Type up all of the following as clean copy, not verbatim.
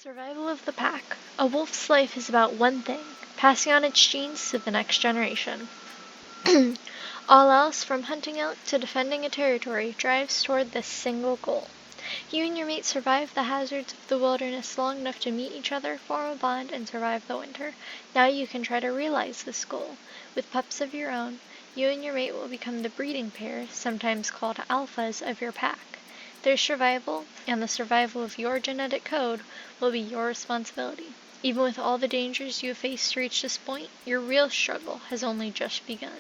Survival of the pack. A wolf's life is about one thing, passing on its genes to the next generation. All else, from hunting elk to defending a territory, drives toward this single goal. You and your mate survive the hazards of the wilderness long enough to meet each other, form a bond, and survive the winter. Now you can try to realize this goal. With pups of your own, you and your mate will become the breeding pair, sometimes called alphas, of your pack. Their survival, and the survival of your genetic code, will be your responsibility. Even with all the dangers you have faced to reach this point, your real struggle has only just begun.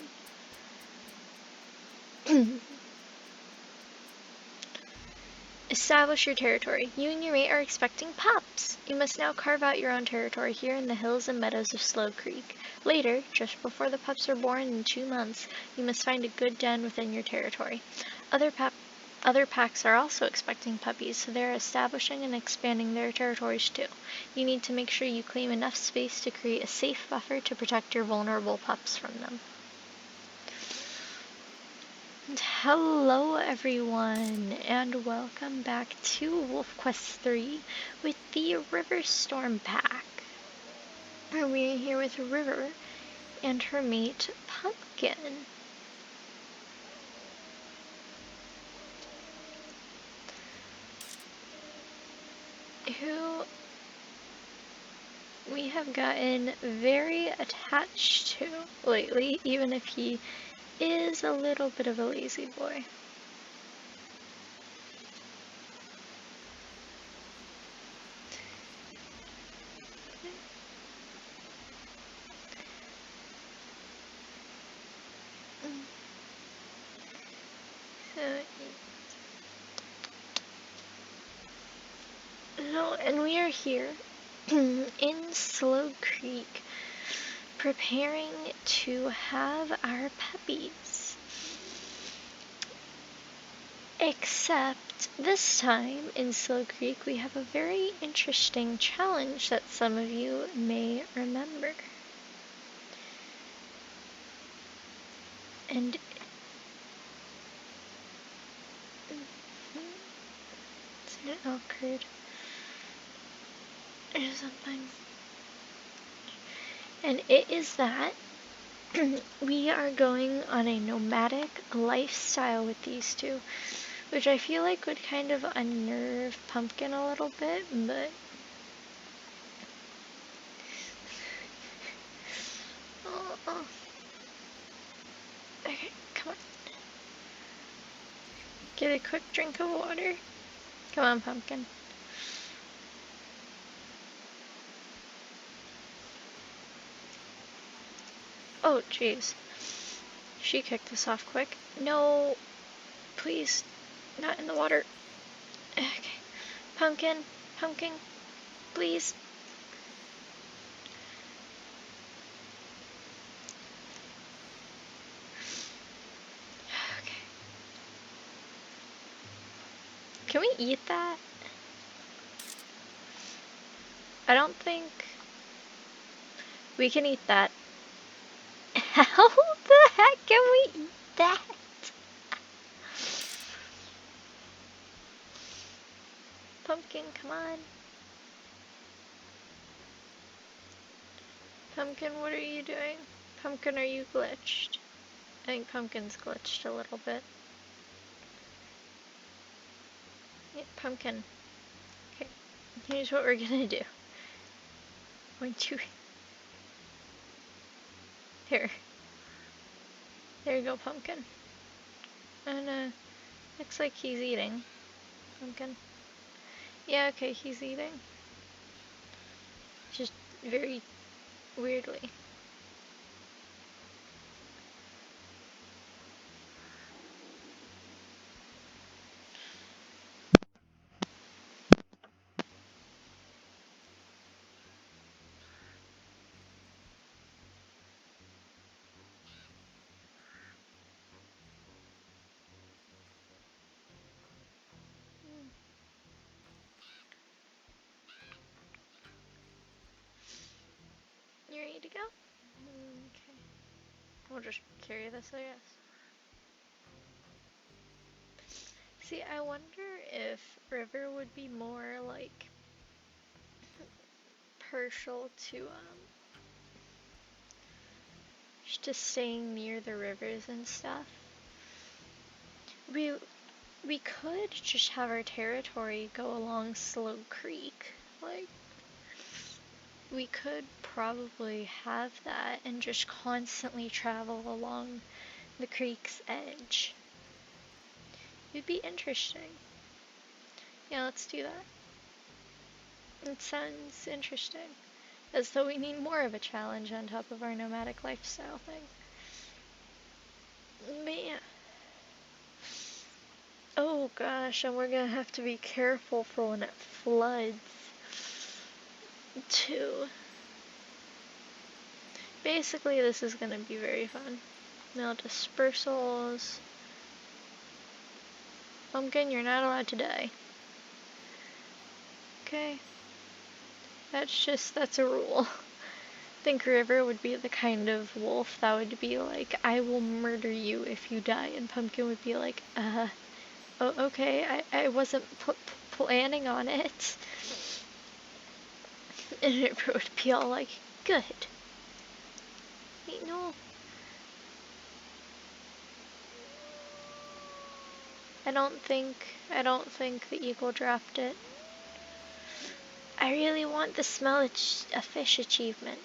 Establish your territory. You and your mate are expecting pups. You must now carve out your own territory here in the hills and meadows of Slow Creek. Later, just before the pups are born in 2 months, you must find a good den within your territory. Other packs are also expecting puppies, so they're establishing and expanding their territories too. You need to make sure you claim enough space to create a safe buffer to protect your vulnerable pups from them. And hello everyone, and welcome back to Wolf Quest 3 with the Riverstorm pack. We're here with River and her mate Pumpkin. Who we have gotten very attached to lately, even if he is a little bit of a lazy boy. And we are here in Slow Creek preparing to have our puppies. Except this time in Slow Creek we have a very interesting challenge that some of you may remember. And isn't it awkward or something? And it is that we are going on a nomadic lifestyle with these two, which I feel like would kind of unnerve Pumpkin a little bit, but oh. Okay, come on. Get a quick drink of water. Come on, Pumpkin. Oh, jeez. She kicked us off quick. No, please, not in the water. Okay. Pumpkin, please. Okay. Can we eat that? I don't think we can eat that. How the heck can we eat that? Pumpkin, come on. Pumpkin, what are you doing? Pumpkin, are you glitched? I think Pumpkin's glitched a little bit. Yeah, Pumpkin. Okay, here's what we're gonna do. One, two. Here. There you go, Pumpkin. And, looks like he's eating. Pumpkin. Yeah, okay, he's eating. Just very weirdly. You ready to go? Okay. We'll just carry this, I guess. See, I wonder if River would be more like partial to staying near the rivers and stuff. We could just have our territory go along Slow Creek. Like, we could probably have that and just constantly travel along the creek's edge. It'd be interesting. Yeah, let's do that. It sounds interesting. As though we need more of a challenge on top of our nomadic lifestyle thing. Man. Oh gosh, and we're gonna have to be careful for when it floods, too. Basically, this is gonna be very fun. Now, dispersals. Pumpkin, you're not allowed to die. Okay. That's a rule. I think River would be the kind of wolf that would be like, I will murder you if you die. And Pumpkin would be like, oh, okay, I wasn't planning on it. And River would be all like, good. No. I don't think the eagle dropped it. I really want the smell a fish achievement.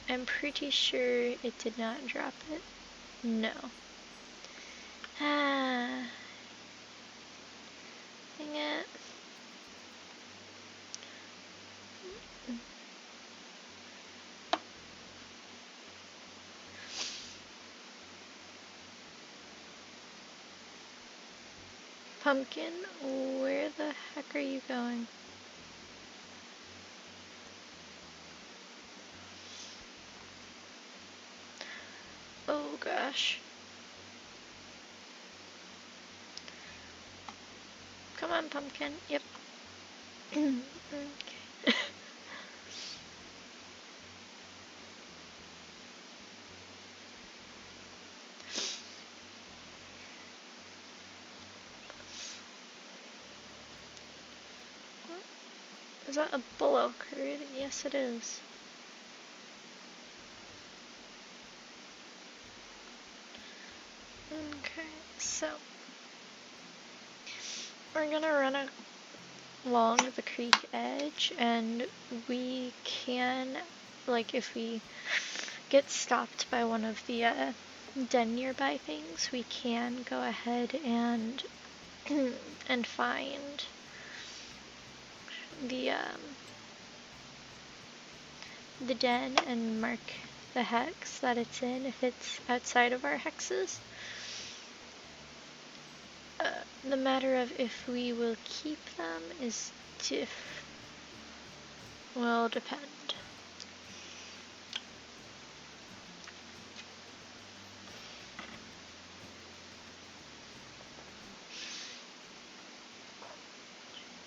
I'm pretty sure it did not drop it. No. Ah. Dang it. Pumpkin, where the heck are you going? Oh gosh. Come on, Pumpkin. Yep. Okay. Is that a bull curd? Yes, it is. Okay, so we're gonna run along the creek edge, and we can, like, if we get stopped by one of the den nearby things, we can go ahead and and find the den and mark the hex that it's in if it's outside of our hexes. The matter of if we will keep them will depend.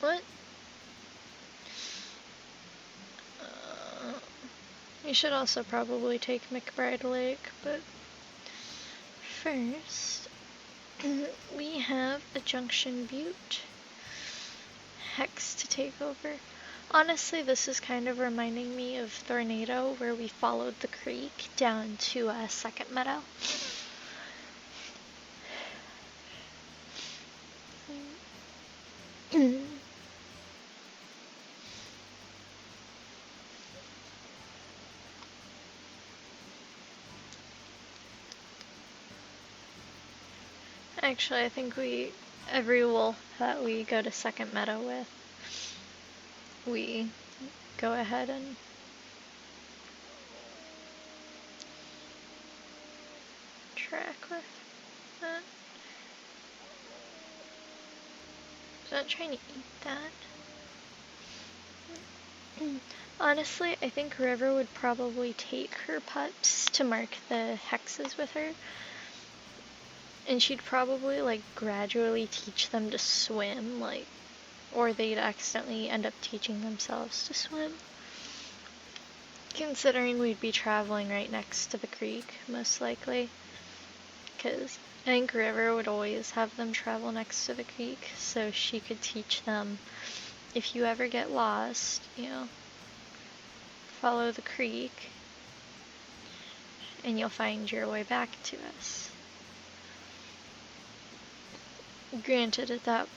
What? We should also probably take McBride Lake, but first we have a Junction Butte hex to take over. Honestly, this is kind of reminding me of Tornado, where we followed the creek down to Second Meadow. Actually, I think every wolf that we go to Second Meadow with, we go ahead and track with that. Is that trying to eat that? Honestly, I think River would probably take her pups to mark the hexes with her. And she'd probably, like, gradually teach them to swim, like, or they'd accidentally end up teaching themselves to swim. Considering we'd be traveling right next to the creek, most likely. Because I think River would always have them travel next to the creek, so she could teach them, if you ever get lost, follow the creek, and you'll find your way back to us. Granted, at that,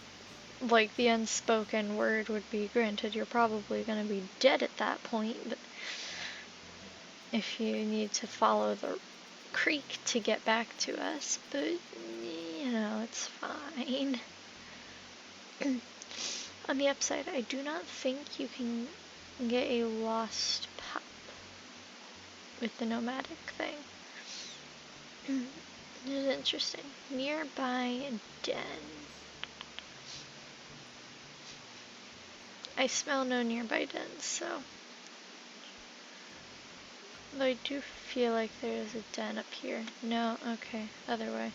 like, the unspoken word would be, granted, you're probably gonna be dead at that point, but if you need to follow the creek to get back to us, but, it's fine. On the upside, I do not think you can get a lost pup with the nomadic thing. It is interesting. Nearby den. I smell no nearby dens, so. Though I do feel like there is a den up here. No, okay, other way.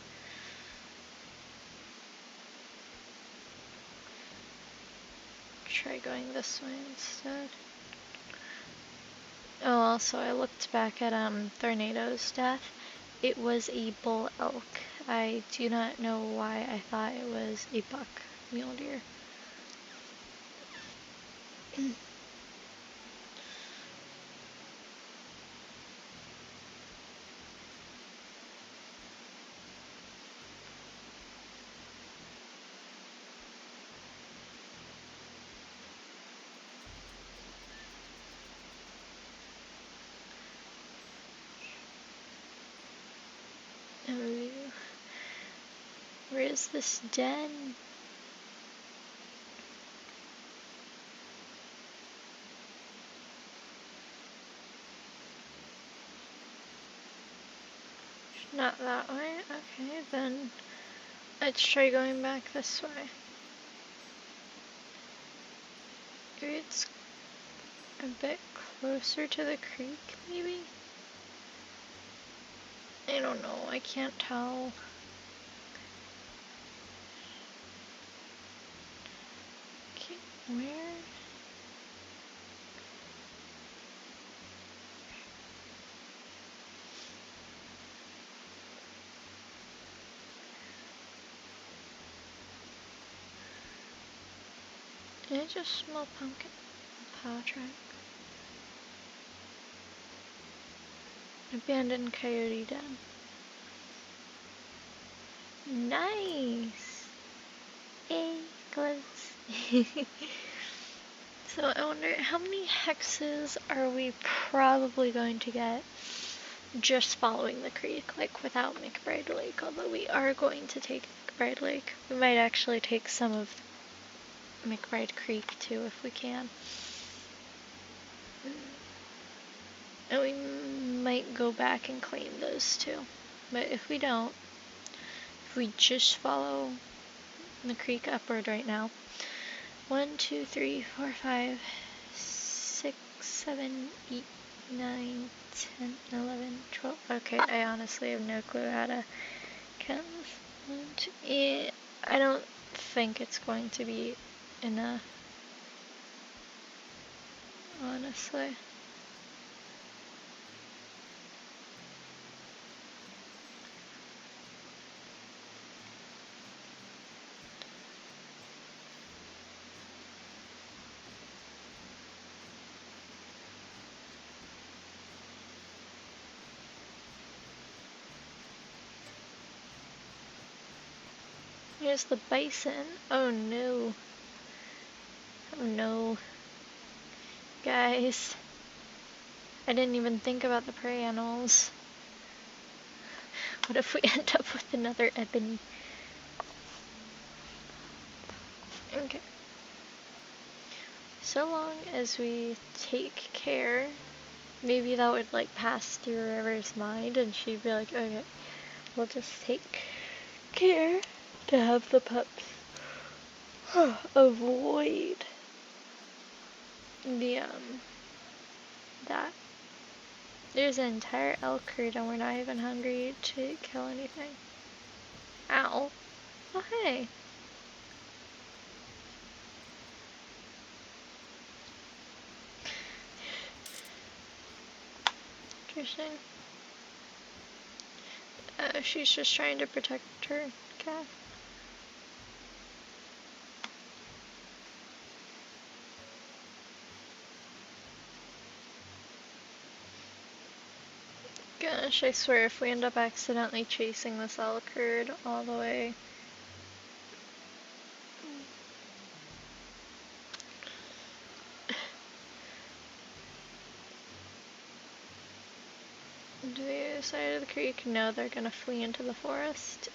Try going this way instead. Oh, also, I looked back at Thornado's death. It was a bull elk. I do not know why I thought it was a buck mule deer. Ooh. Where is this den? Not that way? Okay, then let's try going back this way. Maybe it's a bit closer to the creek, maybe? I don't know, I can't tell. Okay, where? Did I just smell pumpkin? Paw track. Abandoned coyote den. Nice! Yay, close. So I wonder how many hexes are we probably going to get just following the creek, like without McBride Lake, although we are going to take McBride Lake. We might actually take some of McBride Creek too if we can. And we might go back and claim those too. But if we don't, if we just follow the creek upward right now, 1, 2, 3, 4, 5, 6, 7, 8, 9, 10, 11, 12. Okay, I honestly have no clue how to count this. I don't think it's going to be enough, honestly. Here's the bison. Oh no. Oh no. Guys. I didn't even think about the prey animals. What if we end up with another ebony? Okay. So long as we take care, maybe that would like pass through River's mind and she'd be like, okay, we'll just take care to have the pups avoid the that. There's an entire elk herd and we're not even hungry to kill anything. Ow. Oh hey. Interesting. She's just trying to protect her cat. Gosh, I swear if we end up accidentally chasing this elk herd all the way. To the other side of the creek, no, they're gonna flee into the forest.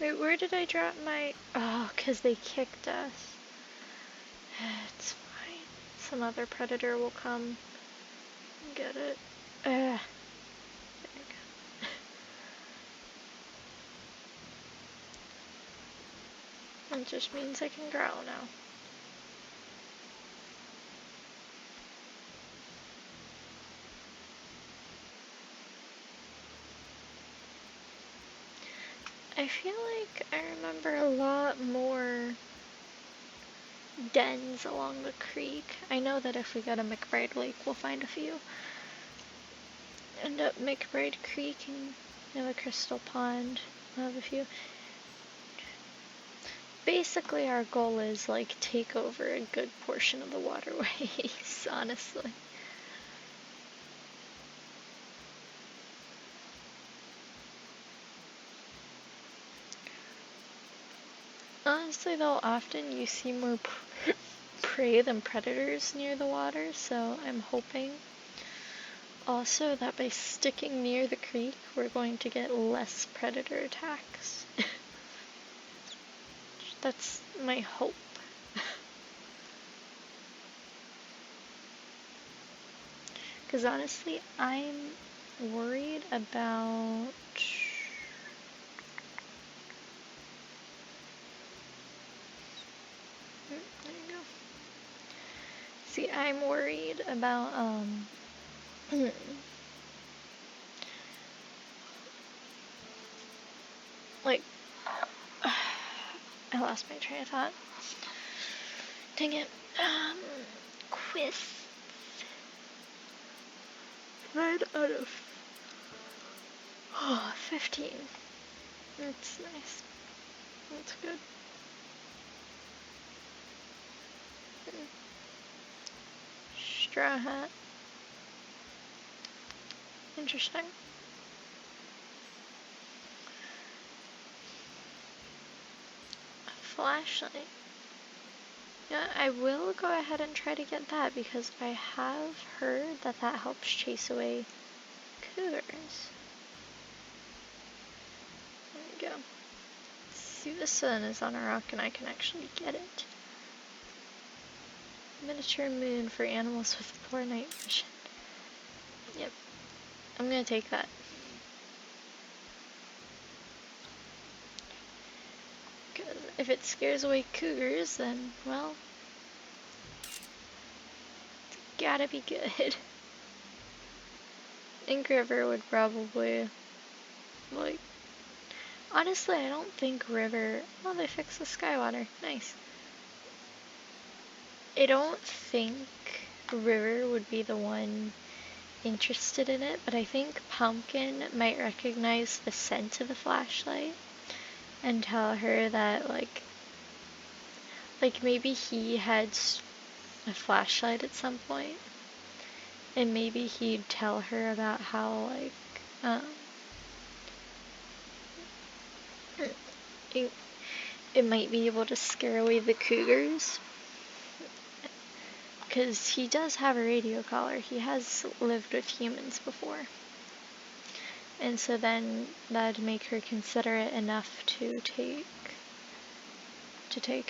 Wait, where did I drop my... Oh, 'cause they kicked us. It's fine. Some other predator will come and get it. There you go. It just means I can growl now. I feel like I remember a lot more dens along the creek. I know that if we go to McBride Lake, we'll find a few. And up McBride Creek and have a crystal pond. We'll have a few. Basically, our goal is like take over a good portion of the waterways, honestly. Honestly, though, often you see more prey than predators near the water, so I'm hoping also that by sticking near the creek, we're going to get less predator attacks. That's my hope. Because honestly, I'm worried about... There you go. See, I'm worried about, like, I lost my train of thought. Dang it. Quiz. 9 out of 15. That's nice. That's good. Straw hat. Interesting. A flashlight. Yeah, I will go ahead and try to get that because I have heard that that helps chase away cougars. There we go. See, the sun is on a rock and I can actually get it. Miniature moon for animals with poor night vision. Yep. I'm gonna take that. Because if it scares away cougars, then, well, it's gotta be good. I think River would probably, like, honestly, I don't think River, oh, they fixed the Skywater, nice. I don't think River would be the one interested in it, but I think Pumpkin might recognize the scent of the flashlight and tell her that, like maybe he had a flashlight at some point, and maybe he'd tell her about how, like, it might be able to scare away the cougars. Because he does have a radio collar. He has lived with humans before. And so then that'd make her consider it enough to take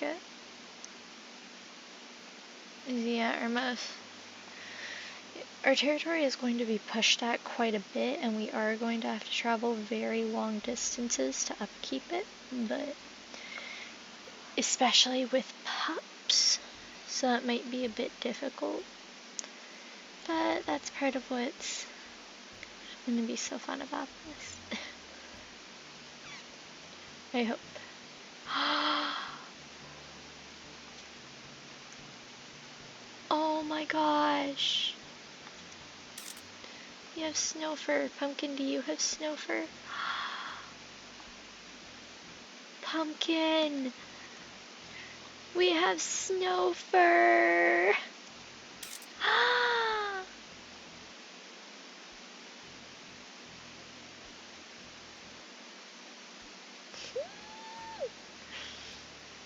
it. Yeah, our territory is going to be pushed at quite a bit, and we are going to have to travel very long distances to upkeep it, but especially with pups, so it might be a bit difficult. But that's part of what's going to be so fun about this. I hope. Oh my gosh. You have snow fur. Pumpkin, do you have snow fur? Pumpkin! We have snow fur!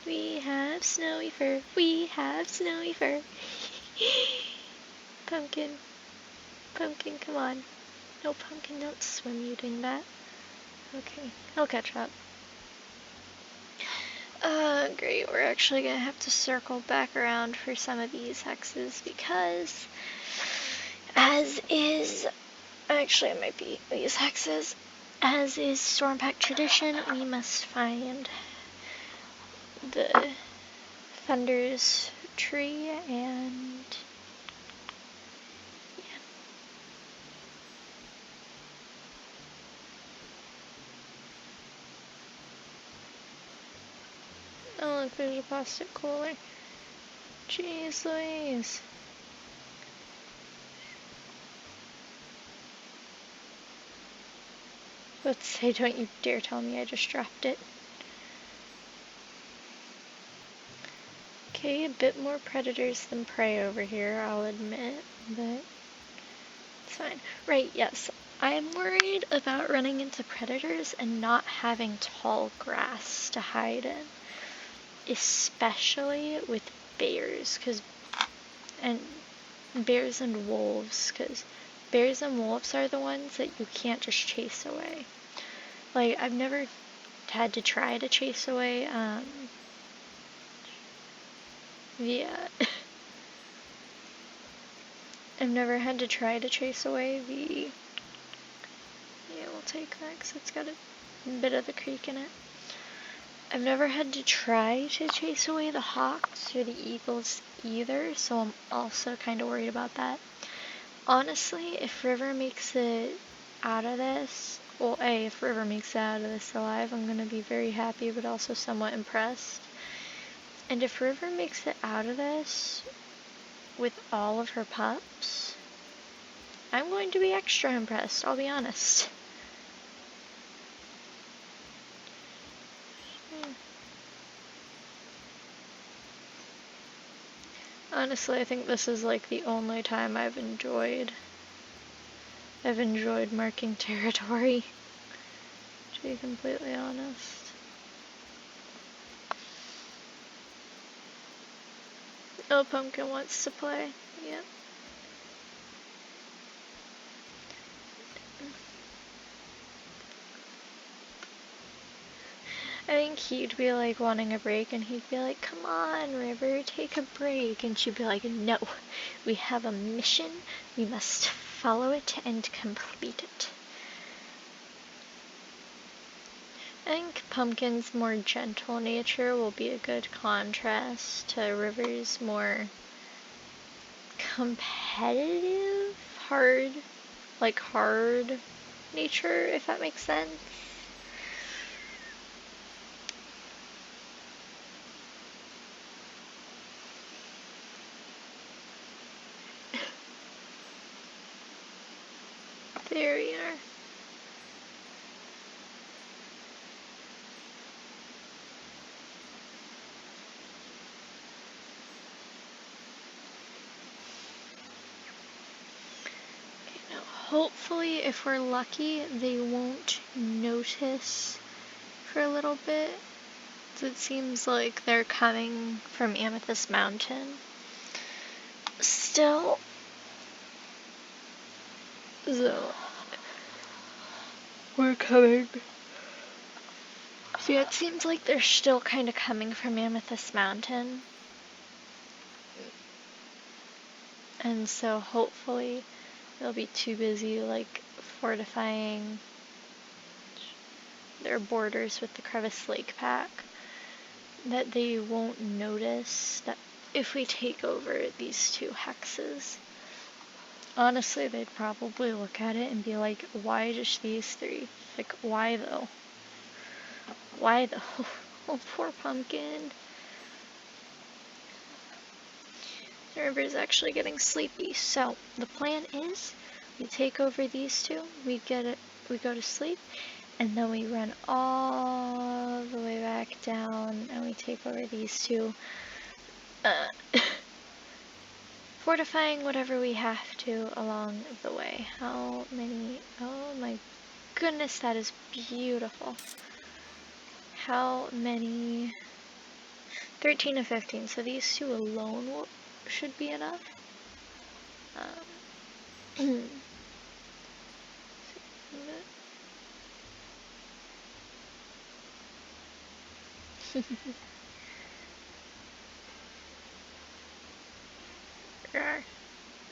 We have snowy fur. We have snowy fur. Pumpkin. Pumpkin, come on. No, Pumpkin, don't swim using that. Okay, I'll catch up. Great. We're actually gonna have to circle back around for some of these hexes because, as is, actually it might be these hexes, as is Storm Pack tradition, we must find the Thunder's tree and oh look, there's a plastic cooler. Jeez Louise. Let's say, don't you dare tell me I just dropped it. Okay, a bit more predators than prey over here, I'll admit, but it's fine. Right, yes. I'm worried about running into predators and not having tall grass to hide in. Especially with bears, and bears and wolves, because bears and wolves are the ones that you can't just chase away. Like, I've never had to try to chase away, I've never had to try to chase away the, yeah, we'll take that because it's got a bit of the creek in it. I've never had to try to chase away the hawks or the eagles either, so I'm also kind of worried about that. Honestly, if River makes it out of this, well, if River makes it out of this alive, I'm going to be very happy, but also somewhat impressed. And if River makes it out of this with all of her pups, I'm going to be extra impressed, I'll be honest. Honestly, I think this is like the only time I've enjoyed marking territory, to be completely honest. Oh, Pumpkin wants to play. Yep. I think he'd be like wanting a break, and he'd be like, come on, River, take a break. And she'd be like, no, we have a mission. We must follow it and complete it. I think Pumpkin's more gentle nature will be a good contrast to River's more competitive, hard nature, if that makes sense. There we are. Hopefully, if we're lucky, they won't notice for a little bit. It seems like they're coming from Amethyst Mountain. Still, so we're coming. So yeah, it seems like they're still kind of coming from Amethyst Mountain. And so hopefully they'll be too busy like fortifying their borders with the Crevice Lake Pack that they won't notice that if we take over these two hexes. Honestly, they'd probably look at it and be like, why just these three? Like, why though? Why though? Oh, poor pumpkin. River's actually getting sleepy. So the plan is we take over these two, we go to sleep, and then we run all the way back down and we take over these two. Uh, fortifying whatever we have to along the way. How many? Oh my goodness, that is beautiful. How many? 13 of 15, so these two alone should be enough.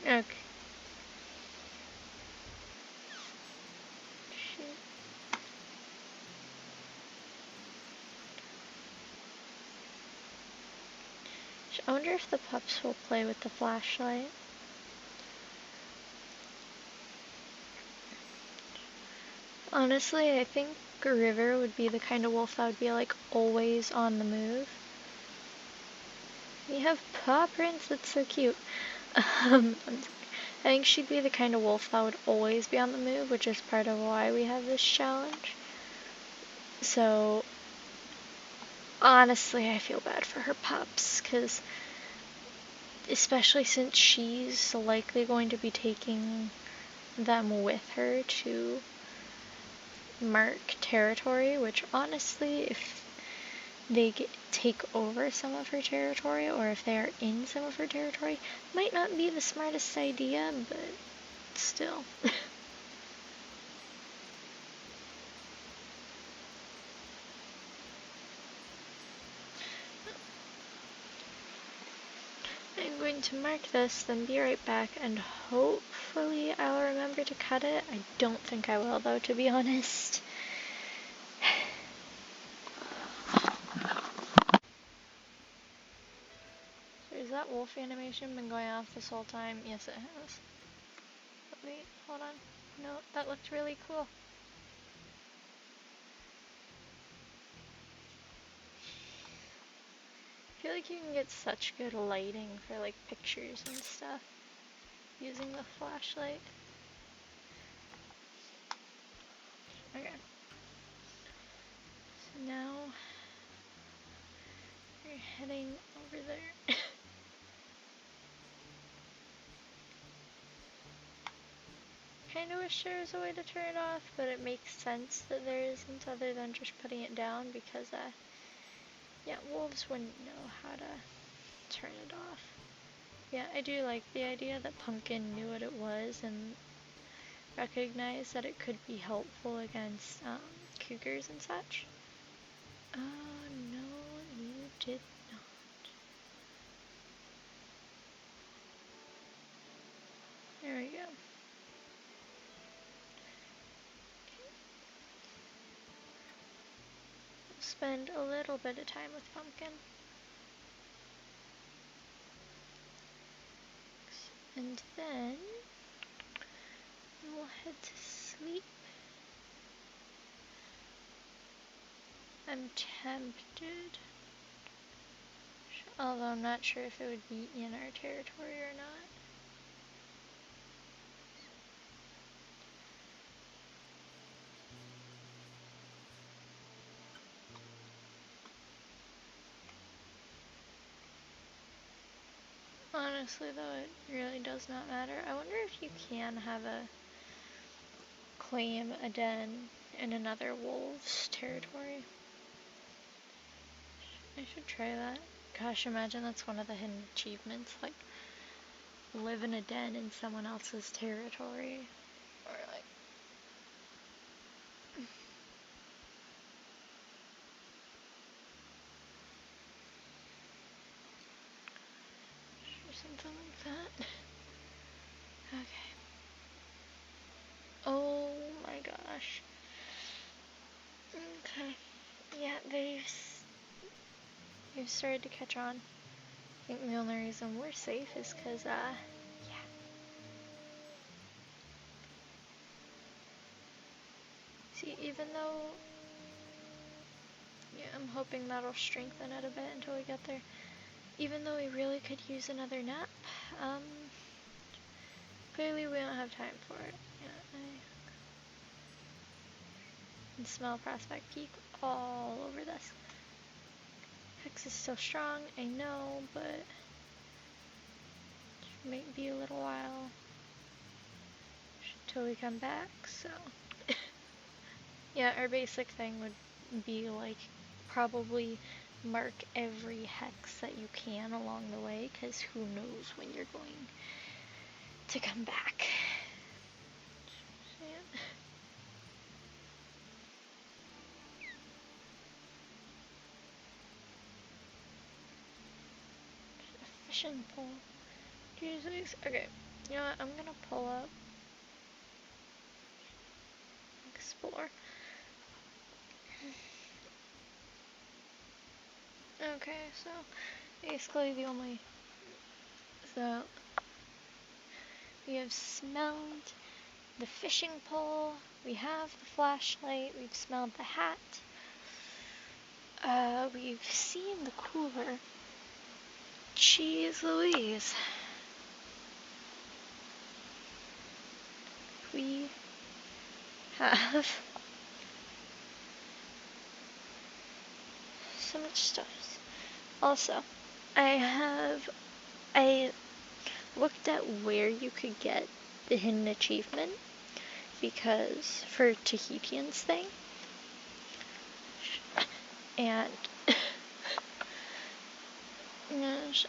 Okay. I wonder if the pups will play with the flashlight. Honestly, I think River would be the kind of wolf that would be like always on the move. We have paw prints, that's so cute. I think she'd be the kind of wolf that would always be on the move, which is part of why we have this challenge. So, honestly, I feel bad for her pups, because especially since she's likely going to be taking them with her to mark territory, which honestly, if they take over some of her territory, or if they are in some of her territory, might not be the smartest idea, but still. I'm going to mark this, then be right back, and hopefully I'll remember to cut it. I don't think I will, though, to be honest. So has that wolf animation been going off this whole time? Yes, it has. Wait, hold on. No, that looked really cool. I feel like you can get such good lighting for like pictures and stuff using the flashlight. Okay. So now we're heading over there. Kinda wish there was a way to turn it off, but it makes sense that there isn't other than just putting it down because, yeah, wolves wouldn't know how to turn it off. Yeah, I do like the idea that Pumpkin knew what it was and recognized that it could be helpful against cougars and such. Oh no, you did not. There we go. We'll spend a little bit of time with Pumpkin. And then we'll head to sleep. I'm tempted, although I'm not sure if it would be in our territory or not. Honestly though, it really does not matter. I wonder if you can have a claim a den in another wolf's territory. I should try that. Gosh, imagine that's one of the hidden achievements, like live in a den in someone else's territory. Or like or something like that. Okay. Oh my gosh. Okay. Yeah, they've started to catch on. I think the only reason we're safe is because, yeah. See, even though Yeah, I'm hoping that'll strengthen it a bit until we get there. Even though we really could use another nap, clearly we don't have time for it. Yeah, I can smell Prospect Peak all over this. Hex is still strong, I know, but it might be a little while till we come back, so. Yeah, our basic thing would be like probably mark every hex that you can along the way, because who knows when you're going to come back. So, yeah. A fishing pole. Jesus. Okay, you know what? I'm gonna pull up Explore. Okay, so basically the only, so we have smelled the fishing pole, we have the flashlight, we've smelled the hat, we've seen the cooler. Jeez Louise. We have so much stuff. Also, I looked at where you could get the hidden achievement, because for Tahitian's thing, and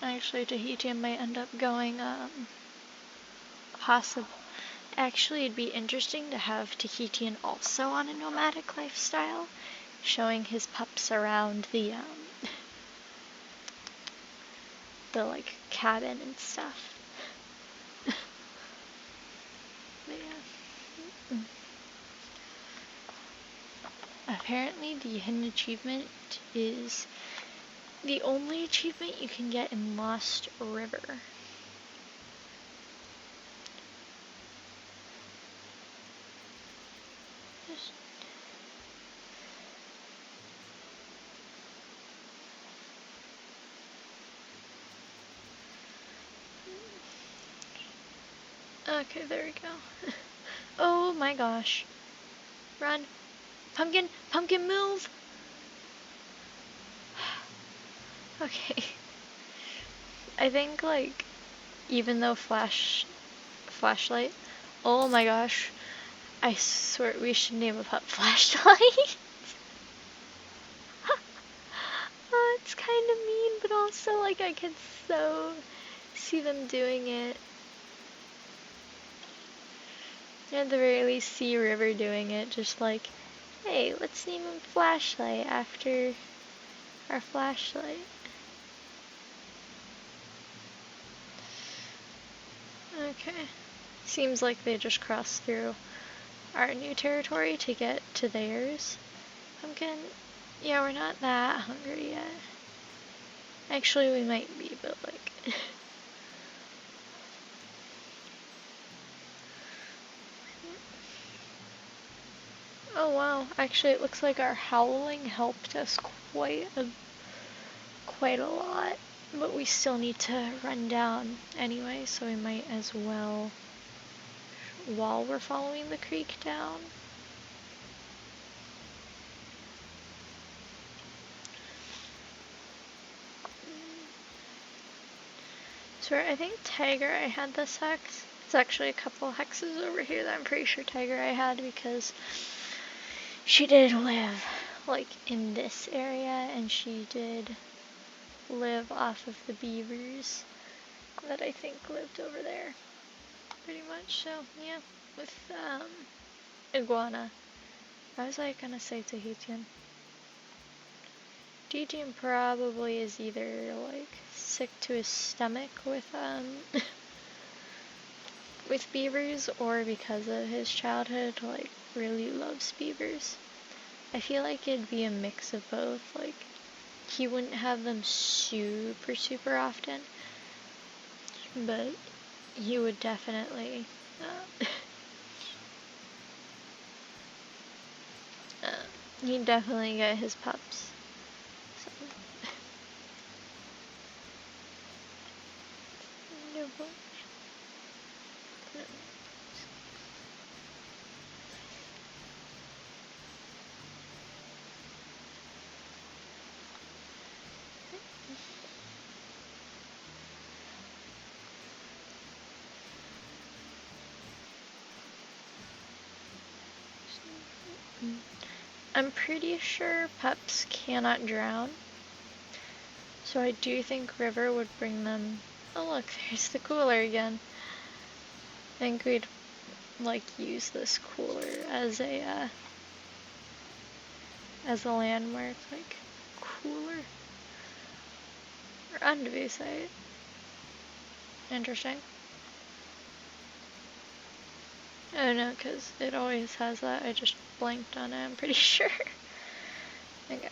actually Tahitian might end up going possible. Actually, it'd be interesting to have Tahitian also on a nomadic lifestyle, showing his pups around the like cabin and stuff. But yeah. Apparently the hidden achievement is the only achievement you can get in Lost River. Okay, there we go. Oh my gosh. Run. Pumpkin! Pumpkin, move! Okay. I think, like, even though flashlight, oh my gosh. I swear we should name a pup Flashlight. Oh, it's kind of mean, but also, like, I can so see them doing it. At the very least, see River doing it, just like, hey, let's name him Flashlight after our flashlight. Okay. Seems like they just crossed through our new territory to get to theirs. Pumpkin, yeah, we're not that hungry yet. Actually, we might be, but like... Oh wow, actually it looks like our howling helped us quite a lot. But we still need to run down anyway, so we might as well, while we're following the creek down. So I think Tiger I had this hex. It's actually a couple hexes over here that I'm pretty sure Tiger I had, because she did live like in this area, and she did live off of the beavers that I think lived over there. Pretty much, so yeah. With iguana. I was like gonna say Tahitian. Tahitian probably is either like sick to his stomach with with beavers, or because of his childhood, like really loves beavers. I feel like it'd be a mix of both. Like, he wouldn't have them super often, but he would definitely he'd definitely get his pups I'm pretty sure pups cannot drown, so I do think River would bring them. Oh look, there's the cooler again. I think we'd like use this cooler as a landmark, like cooler or rendezvous site. Interesting. Oh no, because it always has that. I just blanked on it, I'm pretty sure. Okay.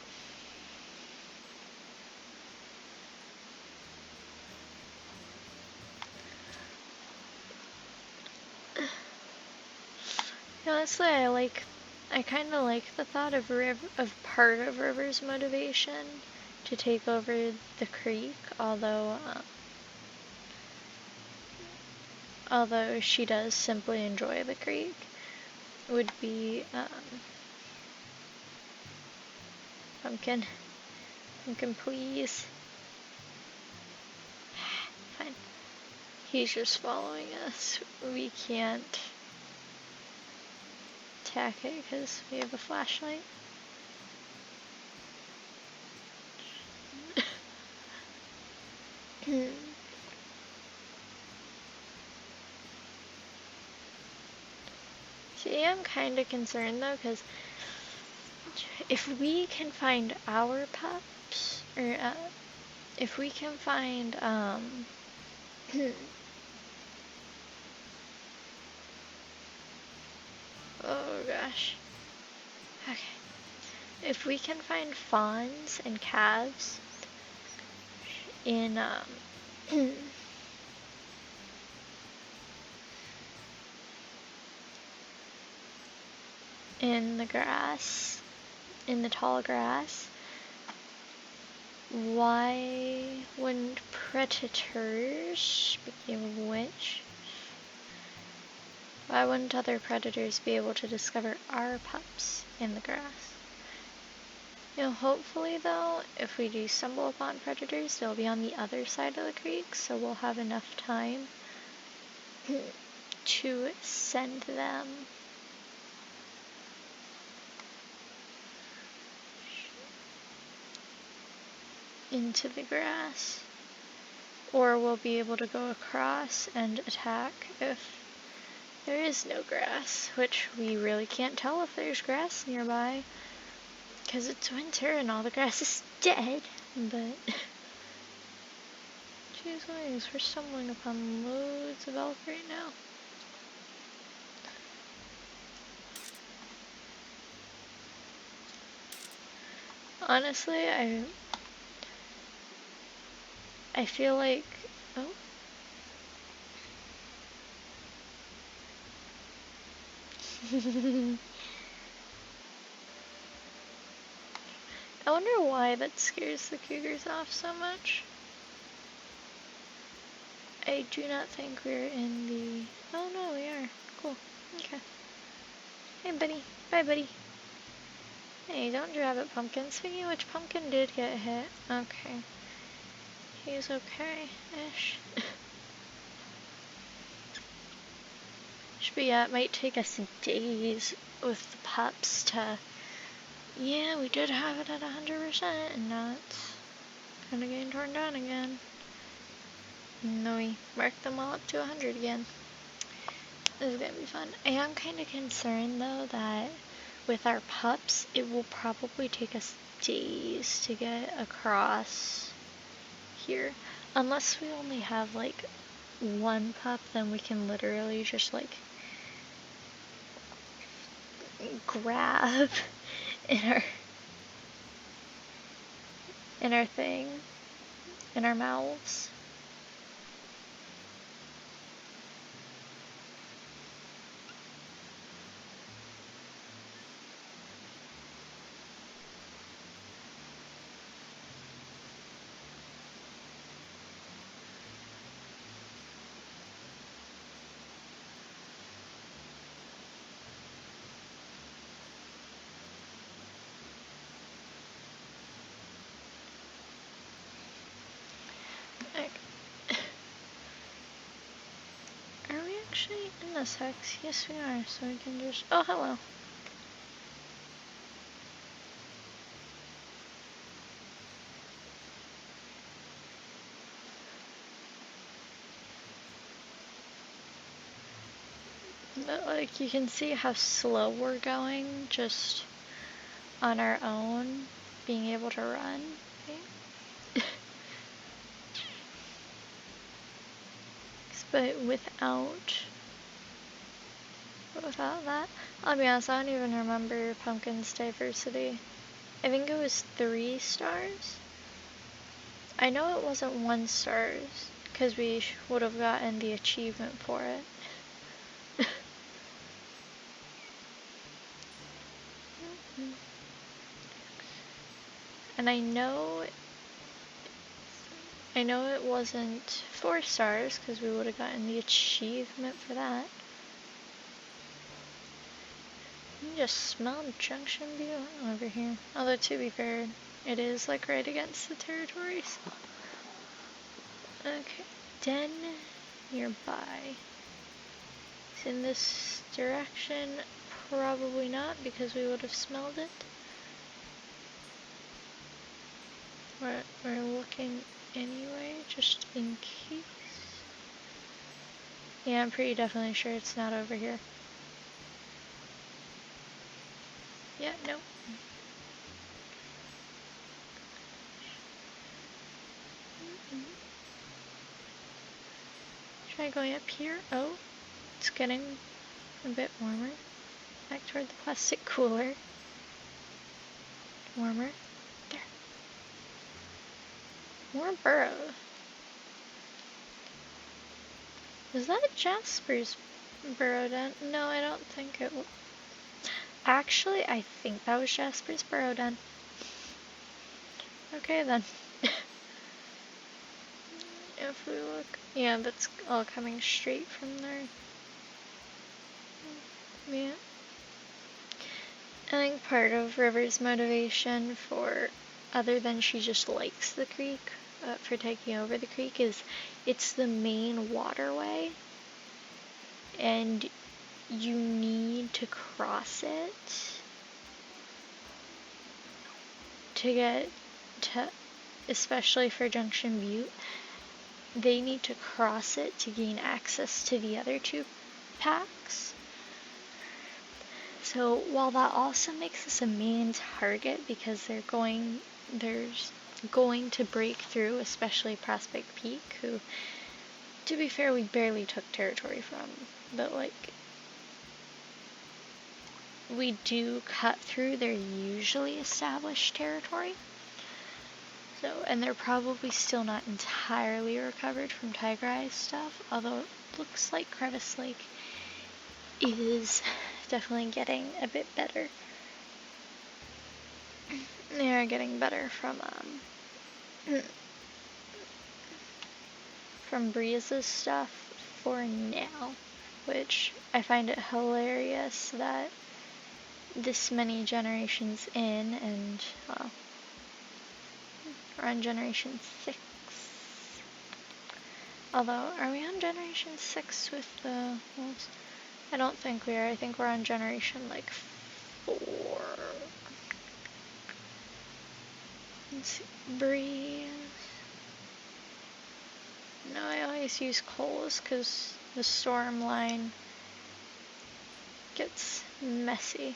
Honestly, I kind of like the thought of part of River's motivation to take over the creek, although she does simply enjoy the creek, would be Pumpkin. Pumpkin, please. Fine. He's just following us. We can't attack it because we have a flashlight. See, I'm kind of concerned though, because if we can find our pups, or if we can find oh gosh. Okay. If we can find fawns and calves in in the grass, in the tall grass, why wouldn't predators, speaking of which, why wouldn't other predators be able to discover our pups in the grass? You know, hopefully though, if we do stumble upon predators, they'll be on the other side of the creek, so we'll have enough time to send them into the grass. Or we'll be able to go across and attack if there is no grass, which we really can't tell if there's grass nearby, because it's winter and all the grass is dead, but jeez Louise, we're stumbling upon loads of elk right now. Honestly, I feel like, oh. I wonder why that scares the cougars off so much. I do not think we're in the... Oh no, we are. Cool. Okay. Hey buddy. Bye buddy. Hey, don't grab it, Pumpkin. Speaking of which, Pumpkin did get hit. Okay. He's okay-ish. But yeah, it might take us days with the pups to... Yeah, we did have it at 100%, and now it's kind of getting torn down again. And then we marked them all up to 100 again. This is gonna be fun. I am kind of concerned though that with our pups, it will probably take us days to get across here. Unless we only have like one pup, then we can literally just like grab in our thing, in our mouths. Okay. Are we actually in this hex? Yes, we are. So we can just. Oh, hello. But, like, you can see how slow we're going just on our own, being able to run. Right? But without that, I'll be honest, I don't even remember Pumpkin's diversity. I think it was 3 stars. I know it wasn't 1 stars, because we would have gotten the achievement for it. And I know it wasn't 4 stars, because we would have gotten the achievement for that. You can just smell Junction View over here. Although, to be fair, it is like right against the territory, so. Okay, den nearby. It's in this direction, probably not, because we would have smelled it. We're looking anyway, just in case. Yeah, I'm pretty definitely sure it's not over here. Yeah, no. Try going up here. Oh, it's getting a bit warmer. Back toward the plastic cooler. Warmer. There. More burrow. Is that Jasper's burrow den? No, I don't think it was. Actually, I think that was Jasper's burrow den. Okay then. If we look, yeah, that's all coming straight from there. Yeah. I think part of River's motivation for, other than she just likes the creek, for taking over the creek, is it's the main waterway, and you need to cross it to get to, especially for Junction Butte, they need to cross it to gain access to the other 2 packs. So while that also makes us a main target because they're going to break through, especially Prospect Peak, who, to be fair, we barely took territory from, but like, we do cut through their usually established territory. So, and they're probably still not entirely recovered from Tiger Eye stuff, although it looks like Crevice Lake is definitely getting a bit better. They are getting better from Breeze's stuff for now, which I find it hilarious that this many generations in, and we're on generation 6. Although, are we on generation 6 with the wolves? I don't think we are. I think we're on generation like 4. Let's see. Breeze. No, I always use coals because the storm line gets messy.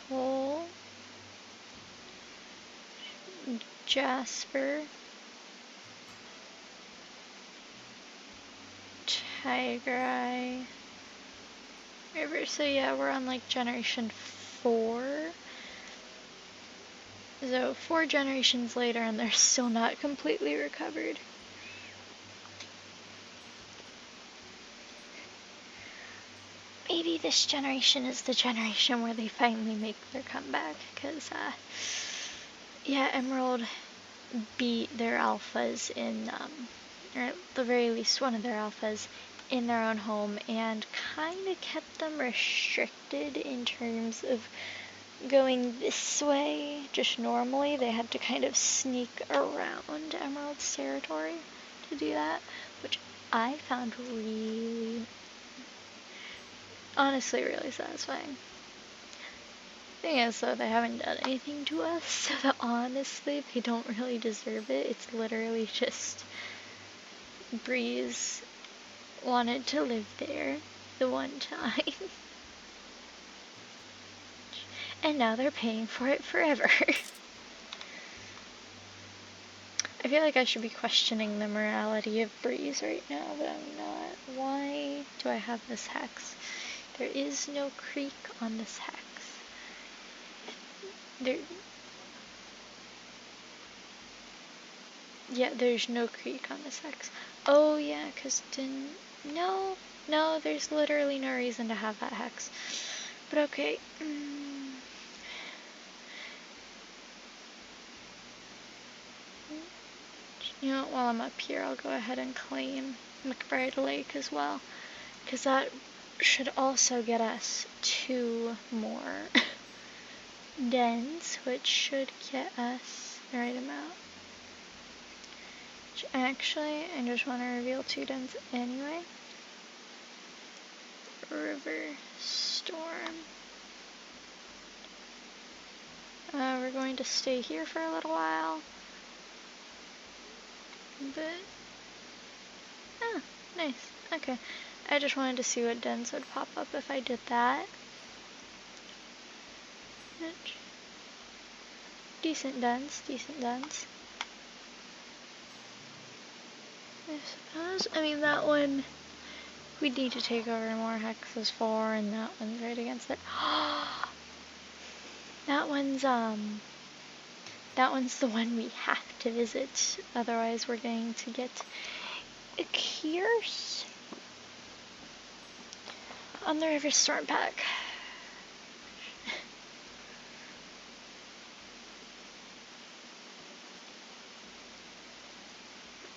Coal. Jasper. Tiger Eye. River. So yeah, we're on like generation 4. So 4 generations later and they're still not completely recovered. Maybe this generation is the generation where they finally make their comeback, because yeah, Emerald beat their alphas in, or at the very least one of their alphas, in their own home, and kind of kept them restricted in terms of going this way, just normally, they had to kind of sneak around Emerald's territory to do that, which I found honestly really satisfying. Thing is, though, they haven't done anything to us, so that honestly, they don't really deserve it. It's literally just Breeze wanted to live there the one time. And now they're paying for it forever. I feel like I should be questioning the morality of Breeze right now, but I'm not. Why do I have this hex? There is no creek on this hex. There's no creek on this hex. Oh yeah, no, there's literally no reason to have that hex. But okay. You know what, while I'm up here, I'll go ahead and claim McBride Lake as well, because that should also get us 2 more dens, which should get us the right amount. Which actually, I just want to reveal 2 dens anyway. Riverstorm. We're going to stay here for a little while. But, nice. Okay. I just wanted to see what dens would pop up if I did that. Decent dens. I suppose. I mean, that one, we'd need to take over more hexes for, and that one's right against it. That one's the one we have to visit, otherwise we're going to get a curse on the Riverstorm pack.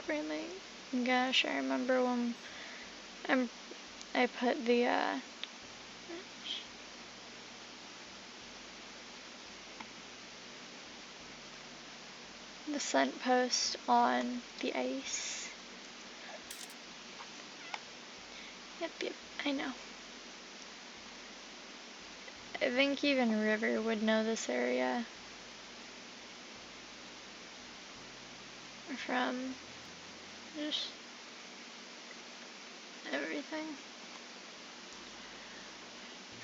Really? Gosh, I remember when I put the scent post on the ice. Yep, I know. I think even River would know this area from just everything.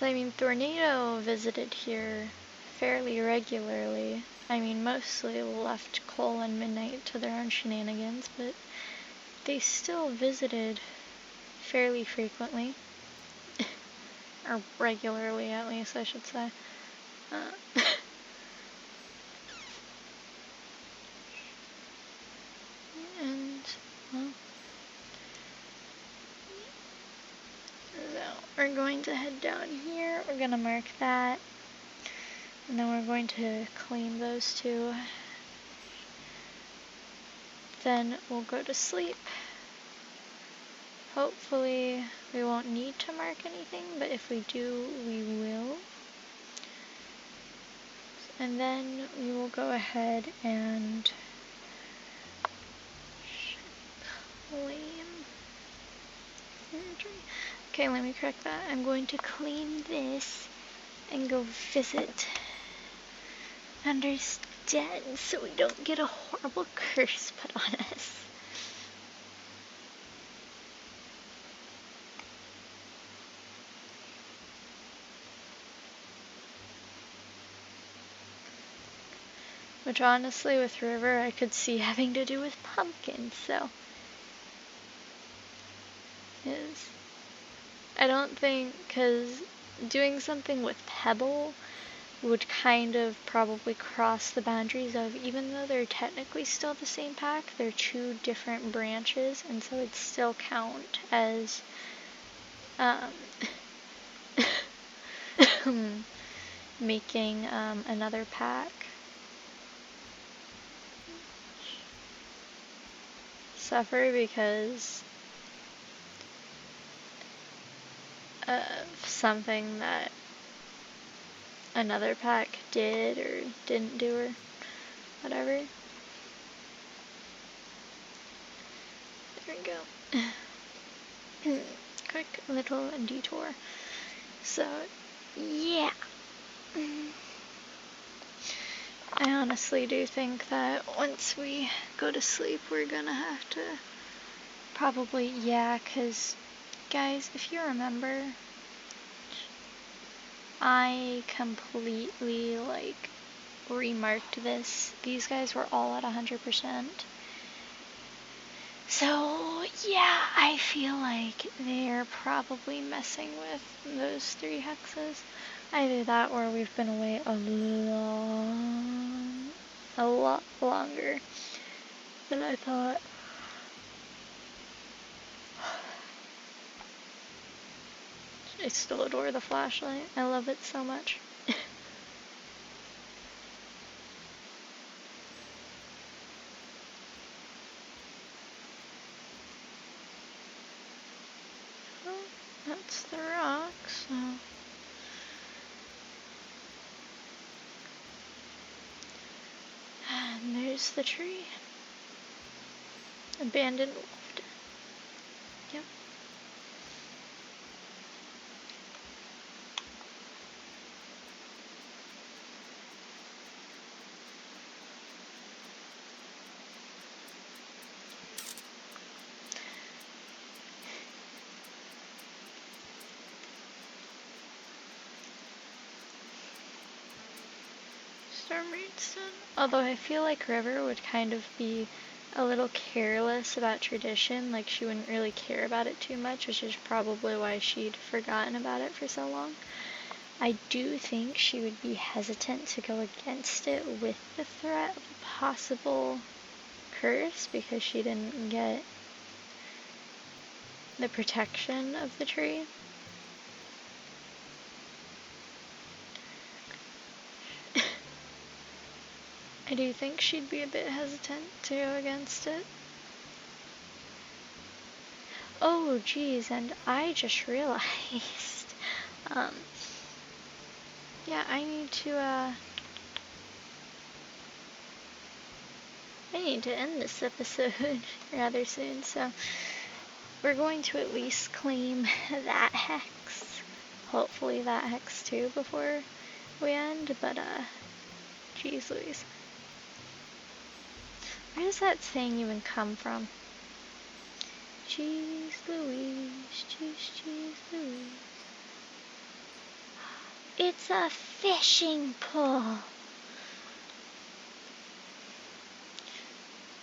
I mean, Tornado visited here fairly regularly. I mean, mostly left Cole and Midnight to their own shenanigans, but they still visited fairly frequently. Or regularly, at least, I should say. And, well, so we're going to head down here. We're going to mark that. And then we're going to claim those 2. Then we'll go to sleep. Hopefully we won't need to mark anything, but if we do, we will. And then we will go ahead and claim inventory. Okay, let me correct that. I'm going to claim this and go visit Understand, so we don't get a horrible curse put on us. Which honestly, with River, I could see having to do with pumpkins, so. I don't think, because doing something with Pebble would kind of probably cross the boundaries of, even though they're technically still the same pack, they're 2 different branches, and so it'd still count as making another pack. Suffer because of something that another pack did or didn't do or whatever. There we go. Quick little detour. So, yeah. I honestly do think that once we go to sleep, we're gonna have to probably, yeah, because, guys, if you remember, I completely, like, remarked this. These guys were all at 100%. So, yeah, I feel like they're probably messing with those 3 hexes. Either that or we've been away a lot longer than I thought. I still adore the flashlight. I love it so much. Well, that's the rock, so... And there's the tree. Abandoned loft. Yep. Storm Redstone. Although I feel like River would kind of be a little careless about tradition, like she wouldn't really care about it too much, which is probably why she'd forgotten about it for so long. I do think she would be hesitant to go against it with the threat of a possible curse because she didn't get the protection of the tree. I do think she'd be a bit hesitant to go against it. Oh, geez, and I just realized, yeah, I need to end this episode rather soon, so we're going to at least claim that hex. Hopefully that hex too before we end, but, geez Louise. Where does that saying even come from? Jeez Louise, jeez Louise. It's a fishing pole.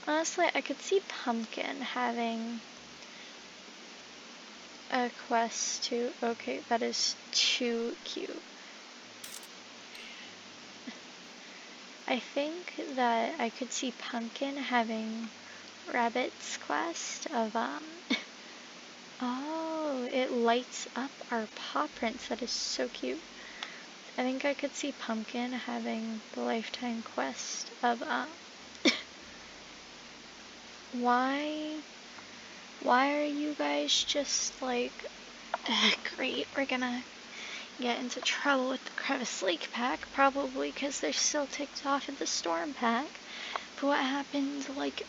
Honestly, I could see Pumpkin having a quest to... Okay, that is too cute. I think that I could see Pumpkin having Rabbit's quest of, oh, it lights up our paw prints. That is so cute. I think I could see Pumpkin having the lifetime quest of, why are you guys just like, great, we're gonna get into trouble with the Crevice Lake pack, probably because they're still ticked off at the Storm pack, but what happened like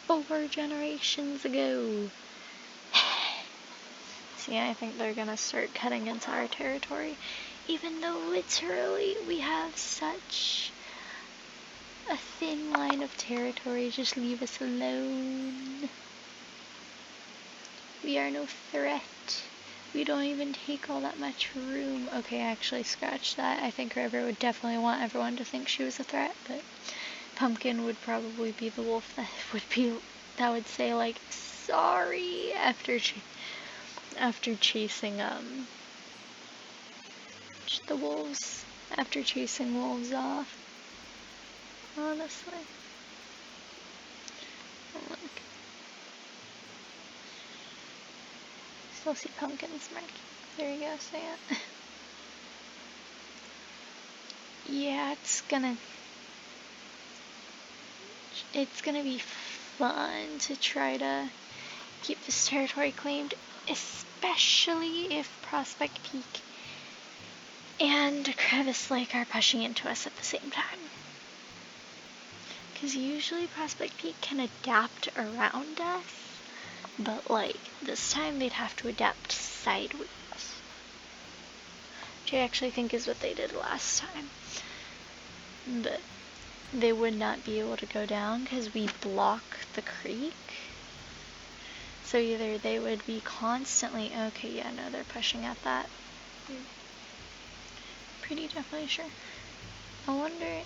4 generations ago? See, I think they're gonna start cutting into our territory, even though literally we have such a thin line of territory. Just leave us alone. We are no threat. We don't even take all that much room. Okay, actually, scratch that. I think River would definitely want everyone to think she was a threat, but Pumpkin would probably be the wolf that would say, like, sorry, after chasing, the wolves, after chasing wolves off. Honestly. Look. Still see Pumpkin's mark. There you go, say it. Yeah, it's gonna be fun to try to keep this territory claimed, especially if Prospect Peak and Crevice Lake are pushing into us at the same time. Because usually Prospect Peak can adapt around us, but like this time they'd have to adapt sideways. Which I actually think is what they did last time. But they would not be able to go down because we block the creek. So either they would be constantly, okay, yeah, no, they're pushing at that. Pretty definitely sure. I wonder,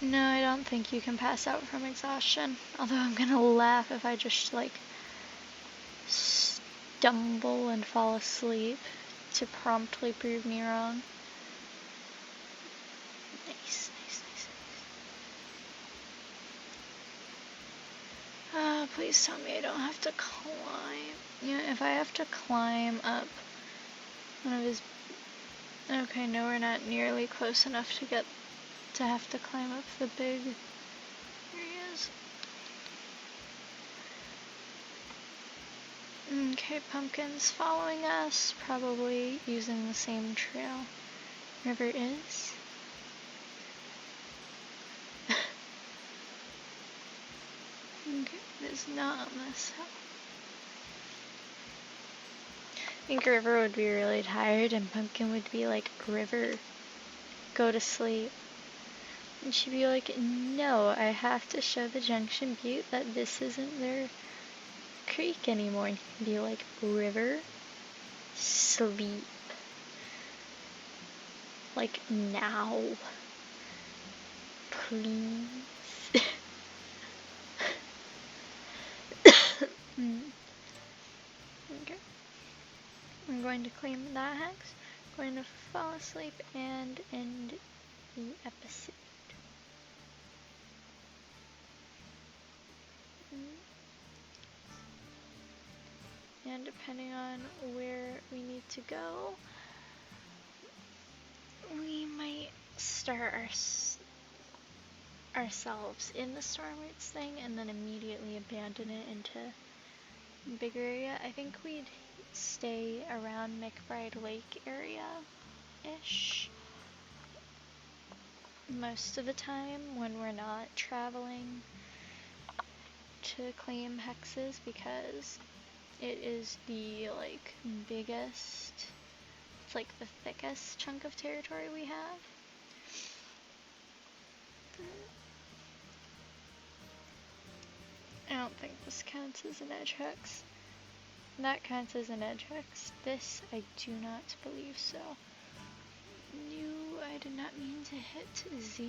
no, I don't think you can pass out from exhaustion. Although I'm gonna laugh if I just like stumble and fall asleep to promptly prove me wrong. Nice, nice, nice, nice. Please tell me I don't have to climb. Yeah, if I have to climb up one of his... Okay, no, we're not nearly close enough to have to climb up the big... Here he is. Okay, Pumpkin's following us, probably using the same trail River is. Okay, it is not on this hill. I think River would be really tired and Pumpkin would be like, River, go to sleep. And she'd be like, no, I have to show the Junction Butte that this isn't their creek anymore. And he'd be like, River, sleep. Like, now. Please. Okay. I'm going to claim that hex. Going to fall asleep and end the episode. And depending on where we need to go, we might start ourselves in the Storm Roots thing and then immediately abandon it into a bigger area. I think we'd stay around McBride Lake area-ish most of the time when we're not traveling to claim hexes, because it is the like biggest, it's like the thickest chunk of territory we have. I don't think this counts as an edge hex. That counts as an edge hex. This I do not believe so. No, I did not mean to hit Z.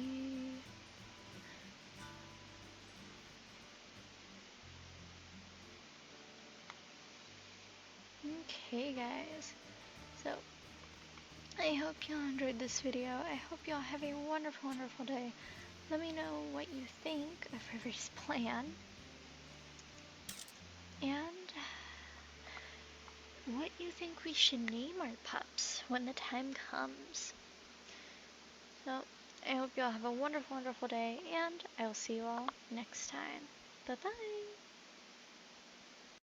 Okay guys, so I hope y'all enjoyed this video. I hope y'all have a wonderful, wonderful day. Let me know what you think of River's plan, and what you think we should name our pups when the time comes. So, I hope y'all have a wonderful, wonderful day, and I will see you all next time. Bye-bye!